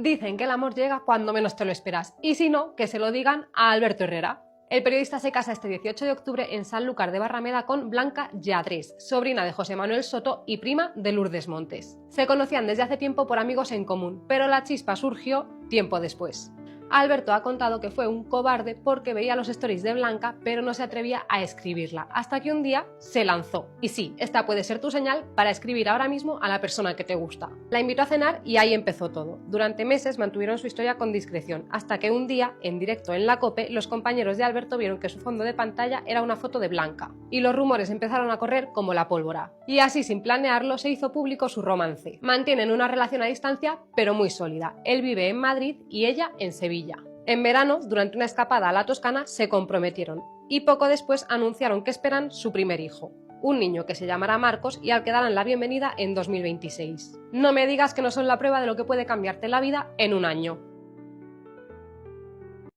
Dicen que el amor llega cuando menos te lo esperas, y si no, que se lo digan a Alberto Herrera. El periodista se casa este 18 de octubre en Sanlúcar de Barrameda con Blanca Lladrés, sobrina de José Manuel Soto y prima de Lourdes Montes. Se conocían desde hace tiempo por amigos en común, pero la chispa surgió tiempo después. Alberto ha contado que fue un cobarde porque veía los stories de Blanca pero no se atrevía a escribirla, hasta que un día se lanzó. Y sí, esta puede ser tu señal para escribir ahora mismo a la persona que te gusta. La invitó a cenar y ahí empezó todo. Durante meses mantuvieron su historia con discreción, hasta que un día, en directo en la COPE, los compañeros de Alberto vieron que su fondo de pantalla era una foto de Blanca. Y los rumores empezaron a correr como la pólvora. Y así, sin planearlo, se hizo público su romance. Mantienen una relación a distancia, pero muy sólida. Él vive en Madrid y ella en Sevilla. En verano, durante una escapada a la Toscana, se comprometieron y poco después anunciaron que esperan su primer hijo, un niño que se llamará Marcos y al que darán la bienvenida en 2026. No me digas que no son la prueba de lo que puede cambiarte la vida en un año.